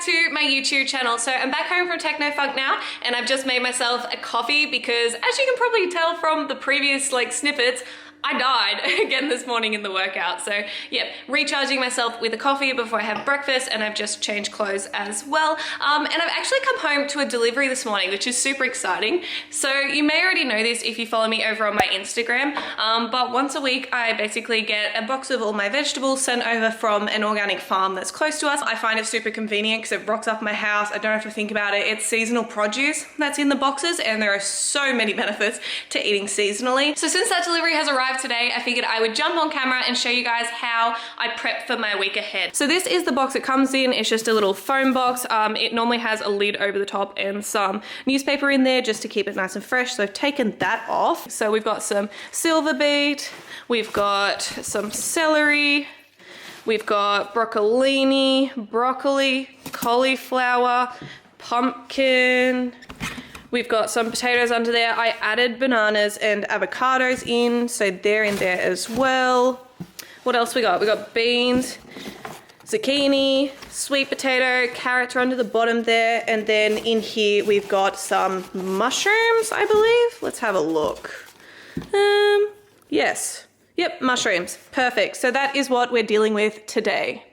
To my YouTube channel. So I'm back home from Techno Funk now, and I've just made myself a coffee because, as you can probably tell from the previous snippets, I died again this morning in the workout. So yep, recharging myself with a coffee before I have breakfast, and I've just changed clothes as well. And I've actually come home to a delivery this morning, which is super exciting. So you may already know this if you follow me over on my Instagram, but once a week I basically get a box of all my vegetables sent over from an organic farm that's close to us. I find it super convenient because it rocks up my house. I don't have to think about it. It's seasonal produce that's in the boxes, and there are so many benefits to eating seasonally. So since that delivery has arrived today, I figured I would jump on camera and show you guys how I prep for my week ahead. So this is the box it comes in. It's just a little foam box. It normally has a lid over the top and some newspaper in there just to keep it nice and fresh. So I've taken that off. So we've got some silver beet, we've got some celery, we've got broccolini, broccoli, cauliflower, pumpkin. We've got some potatoes under there. I added bananas and avocados in, so they're in there as well. What else we got? We got beans, zucchini, sweet potato, carrots are under the bottom there, and then in here we've got some mushrooms, I believe. Let's have a look. Yes. Yep, mushrooms. Perfect. So that is what we're dealing with today.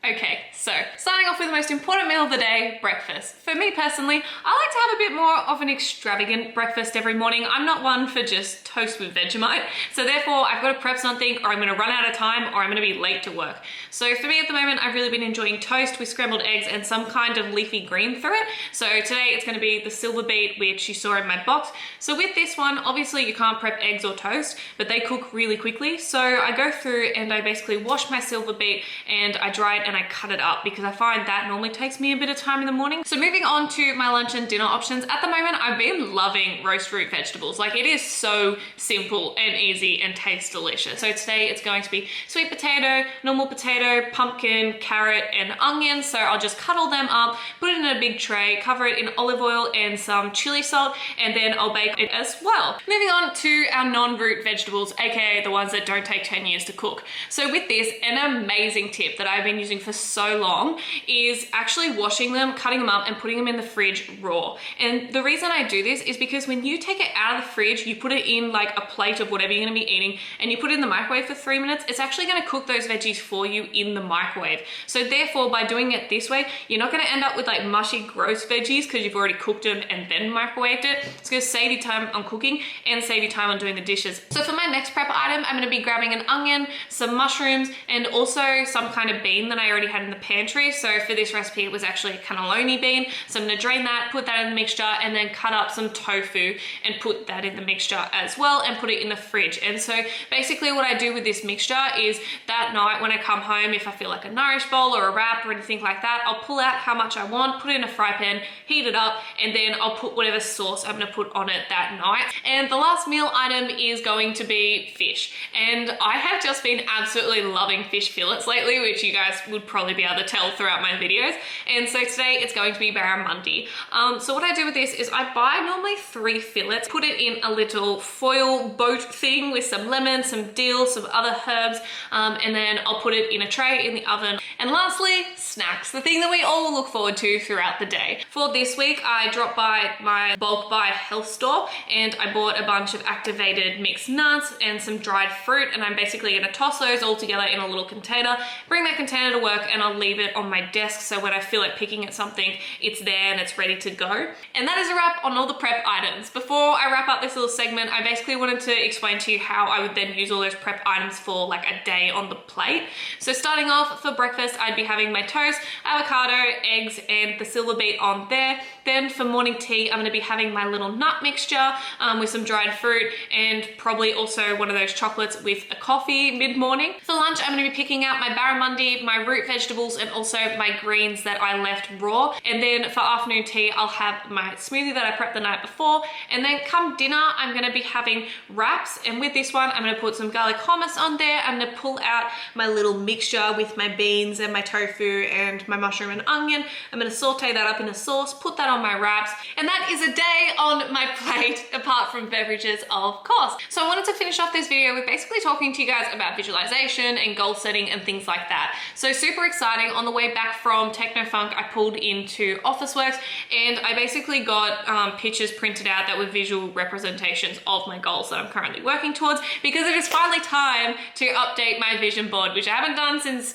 Okay, so starting off with the most important meal of the day, breakfast. For me personally, I like to have a bit more of an extravagant breakfast every morning. I'm not one for just toast with Vegemite, so therefore I've got to prep something or I'm going to run out of time or I'm going to be late to work. So for me at the moment, I've really been enjoying toast with scrambled eggs and some kind of leafy green through it. So today it's going to be the silver beet, which you saw in my box. So with this one, obviously you can't prep eggs or toast, but they cook really quickly. So I go through and I basically wash my silver beet and I dry it and I cut it up because I find that normally takes me a bit of time in the morning. So moving on to my lunch and dinner options, at the moment I've been loving roast root vegetables. Like, it is so simple and easy and tastes delicious. So today it's going to be sweet potato, normal potato, pumpkin, carrot and onion. So I'll just cut all them up, put it in a big tray, cover it in olive oil and some chili salt, and then I'll bake it as well. Moving on to our non-root vegetables, aka the ones that don't take 10 years to cook. So with this, an amazing tip that I've been using for so long is actually washing them, cutting them up and putting them in the fridge raw. And the reason I do this is because when you take it out of the fridge, you put it in like a plate of whatever you're gonna be eating and you put it in the microwave for 3 minutes, it's actually gonna cook those veggies for you in the microwave. So therefore, by doing it this way, you're not gonna end up with like mushy, gross veggies because you've already cooked them and then microwaved it. It's gonna save you time on cooking and save you time on doing the dishes. So for my next prep item, I'm gonna be grabbing an onion, some mushrooms, and also some kind of bean that I already had in the pantry. So for this recipe, it was actually a cannelloni bean. So I'm gonna drain that, put that in the mixture, and then cut up some tofu and put that in the mixture as well and put it in the fridge. And so basically what I do with this mixture is that night when I come home, if I feel like a Nourish bowl or a wrap or anything like that, I'll pull out how much I want, put it in a fry pan, heat it up, and then I'll put whatever sauce I'm gonna put on it that night. And the last meal item is going to be fish. And I have just been absolutely loving fish fillets lately, which you guys would probably be able to tell throughout my videos. And so today it's going to be barramundi. So what I do with this is I buy normally 3 fillets, put it in a little foil boat thing with some lemon, some dill, some other herbs, and then I'll put it in a tray in the oven. And lastly, snacks, the thing that we all look forward to throughout the day. For this week, I dropped by my bulk buy health store and I bought a bunch of activated mixed nuts and some dried fruit, and I'm basically gonna toss those all together in a little container, bring that container to work, and I'll leave it on my desk so when I feel like picking at something, it's there and it's ready to go. And that is a wrap on all the prep items. Before I wrap up this little segment, I basically wanted to explain to you how I would then use all those prep items for like a day on the plate. So starting off, for breakfast, I'd be having my toast, avocado, eggs, and the silver beet on there. Then for morning tea, I'm gonna be having my little nut mixture with some dried fruit and probably also one of those chocolates with a coffee mid-morning. For lunch, I'm gonna be picking out my barramundi, my root vegetables, and also my greens that I left raw. And then for afternoon tea, I'll have my smoothie that I prepped the night before. And then come dinner, I'm gonna be having wraps. And with this one, I'm gonna put some garlic hummus on there. I'm gonna pull out my little mixture with my beans and my tofu and my mushroom and onion. I'm gonna saute that up in a sauce, put that on my wraps. And that is a day on my plate, apart from beverages, of course. So I wanted to finish off this video with basically talking to you guys about visualization and goal setting and things like that. So super exciting. On the way back from Techno Funk, I pulled into Officeworks and I basically got pictures printed out that were visual representations of my goals that I'm currently working towards, because it is finally time to update my vision board, which I haven't done since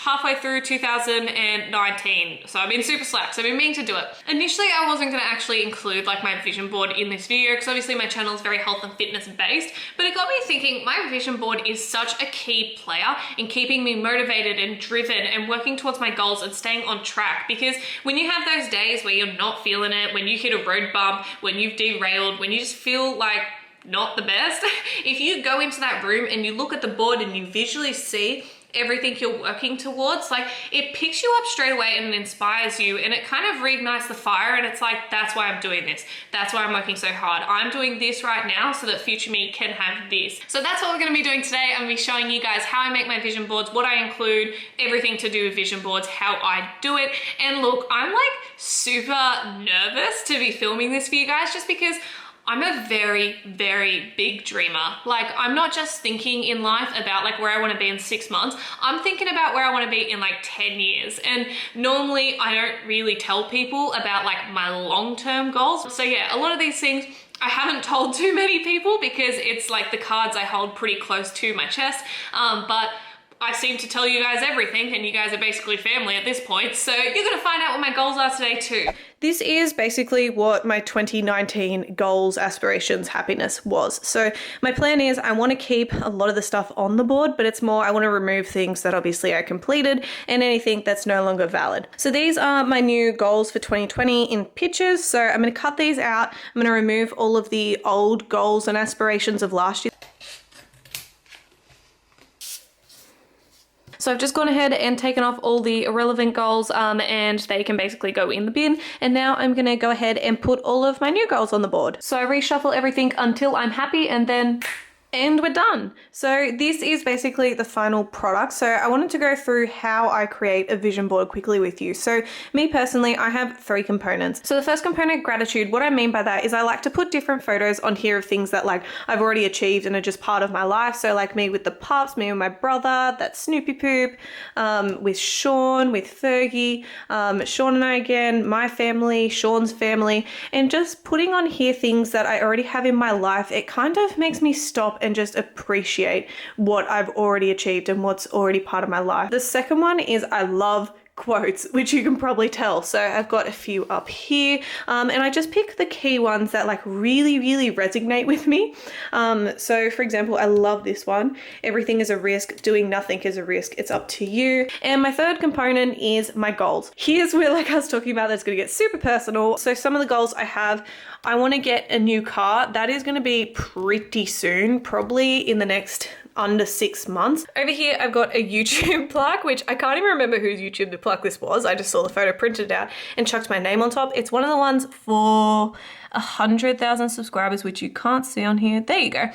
halfway through 2019. So I've been super slack, so I've been meaning to do it. Initially, I wasn't gonna actually include like my vision board in this video because obviously my channel is very health and fitness based, but it got me thinking my vision board is such a key player in keeping me motivated and driven and working towards my goals and staying on track. Because when you have those days where you're not feeling it, when you hit a road bump, when you've derailed, when you just feel like not the best, if you go into that room and you look at the board and you visually see everything you're working towards, like it picks you up straight away and it inspires you, and it kind of reignites the fire, and it's like, that's why I'm doing this. That's why I'm working so hard. I'm doing this right now so that future me can have this. So that's what we're gonna be doing today. I'm gonna be showing you guys how I make my vision boards, what I include, everything to do with vision boards, how I do it. And look, I'm like super nervous to be filming this for you guys just because I'm a very, very big dreamer. Like, I'm not just thinking in life about like where I want to be in 6 months. I'm thinking about where I want to be in like 10 years. And normally I don't really tell people about like my long-term goals. So yeah, a lot of these things I haven't told too many people because it's like the cards I hold pretty close to my chest. But I seem to tell you guys everything, and you guys are basically family at this point. So you're gonna find out what my goals are today too. This is basically what my 2019 goals, aspirations, happiness was. So my plan is I want to keep a lot of the stuff on the board, but it's more I want to remove things that obviously I completed and anything that's no longer valid. So these are my new goals for 2020 in pictures. So I'm going to cut these out. I'm going to remove all of the old goals and aspirations of last year. So I've just gone ahead and taken off all the irrelevant goals and they can basically go in the bin. And now I'm gonna go ahead and put all of my new goals on the board. So I reshuffle everything until I'm happy and we're done. So this is basically the final product. So I wanted to go through how I create a vision board quickly with you. So me personally, I have 3 components. So the first component, gratitude. What I mean by that is I like to put different photos on here of things that like I've already achieved and are just part of my life. So like me with the pups, me and my brother, that Snoopy poop, with Sean, with Fergie, Sean and I again, my family, Sean's family, and just putting on here things that I already have in my life. It kind of makes me stop and just appreciate what I've already achieved and what's already part of my life. The second one is I love quotes, which you can probably tell. So I've got a few up here and I just pick the key ones that like really resonate with me. So for example, I love this one. Everything is a risk, doing nothing is a risk. It's up to you. And my third component is my goals. Here's where like I was talking about that's going to get super personal. So some of the goals I have, I want to get a new car. That is going to be pretty soon, probably in the next under 6 months. Over here, I've got a YouTube plaque, which I can't even remember whose YouTube the plaque this was. I just saw the photo, printed it out and chucked my name on top. It's one of the ones for 100,000 subscribers, which you can't see on here. There you go.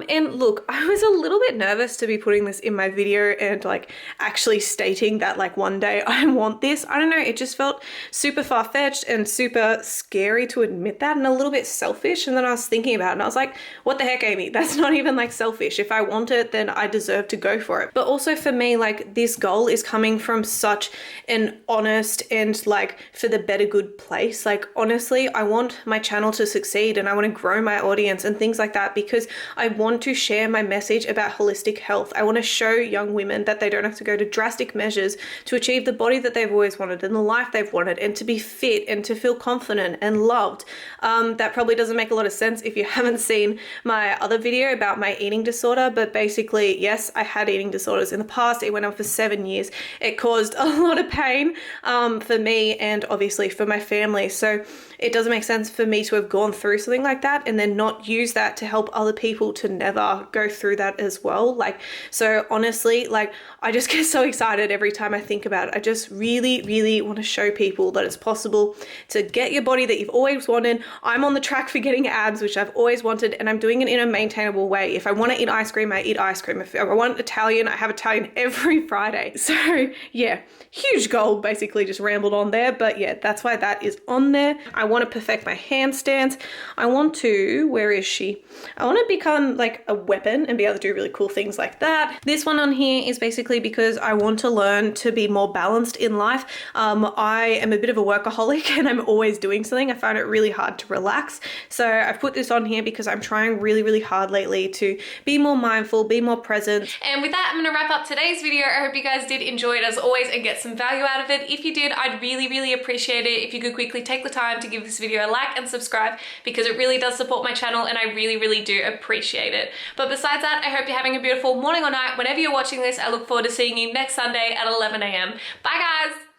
And look, I was a little bit nervous to be putting this in my video and like actually stating that like one day I want this. I don't know, it just felt super far-fetched and super scary to admit that and a little bit selfish. And then I was thinking about it and I was like, what the heck, Amy? That's not even like selfish. If I want it, then I deserve to go for it. But also for me, like this goal is coming from such an honest and like for the better good place. Like honestly, I want my channel to succeed and I want to grow my audience and things like that because I want to share my message about holistic health. I want to show young women that they don't have to go to drastic measures to achieve the body that they've always wanted and the life they've wanted and to be fit and to feel confident and loved. That probably doesn't make a lot of sense if you haven't seen my other video about my eating disorder, but basically, yes, I had eating disorders in the past. It went on for 7 years. It caused a lot of pain for me and obviously for my family. So it doesn't make sense for me to have gone through something like that and then not use that to help other people to never go through that as well. Like, so honestly, like, I just get so excited every time I think about it. I just really, really want to show people that it's possible to get your body that you've always wanted. I'm on the track for getting abs, which I've always wanted, and I'm doing it in a maintainable way. If I want to eat ice cream, I eat ice cream. If I want Italian, I have Italian every Friday. So yeah, huge goal, basically just rambled on there. But yeah, that's why that is on there. I want to perfect my handstands. I want to, where is she? I want to become like a weapon and be able to do really cool things like that. This one on here is basically because I want to learn to be more balanced in life. I am a bit of a workaholic and I'm always doing something. I find it really hard to relax. So I've put this on here because I'm trying really, really hard lately to be more mindful, be more present. And with that, I'm going to wrap up today's video. I hope you guys did enjoy it as always and get some value out of it. If you did, I'd really, really appreciate it if you could quickly take the time to give this video a like and subscribe, because it really does support my channel and I really, really do appreciate it. But besides that, I hope you're having a beautiful morning or night whenever you're watching this. I look forward to seeing you next Sunday at 11 a.m. Bye guys!